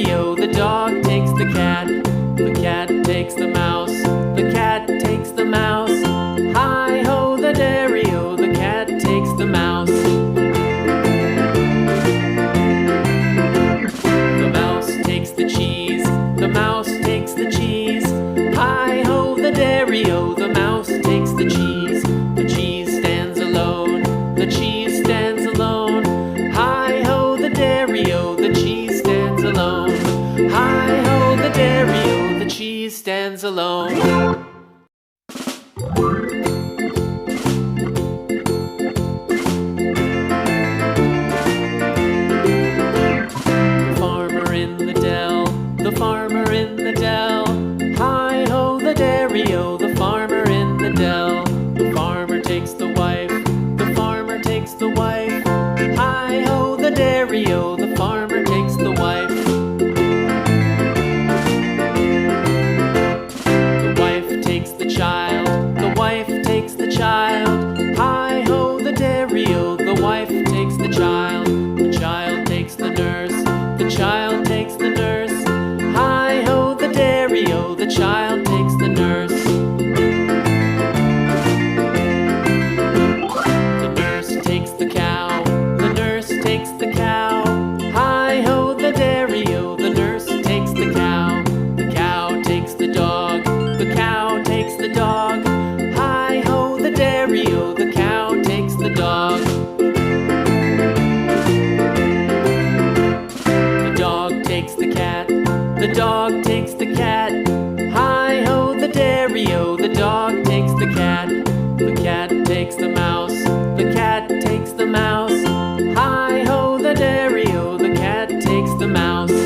dairy-o, the dog takes the cat. The cat takes the mouse. The cat takes the mouse. Hi-ho, the dairy-o, the cat takes the mouse. The mouse takes the cheese. The mouse takes the cheese. Hi-ho, the dairy-o, the mouse takes the cheese. The cheese stands alone. The cheese stands alone. Hi-ho, the dairy-o, the cheese stands alone. Hi-ho, the dairy-o, the cheese stands alone. The farmer in the dell. The farmer in the dell. Hi-ho, the dairy-o, the farmer in the dell. The farmer takes the wife. The farmer takes the wife. Hi-ho, the dairy-o, the farmer takes the wife. The wife takes the child. The wife takes the child. Hi-ho, the dairy-o, the wife takes the child. The child takes the nurse. The child takes the nurse. Hi-ho, the dairy-o, the child takes the nurse. The nurse takes the cow. The nurse takes the cow. Hi-ho, the dairy-o, the nurse takes the cow. The cow takes the dog. The cow takes the dog. Hi-ho, the dairy-o, the cow takes the dog. The dog takes the cat. The dog takes the cat. Hi-ho, the dairy-o, the dog takes the cat. The cat takes the mouse. The cat takes the mouse. Hi-ho, the dairy-o, the cat takes the mouse.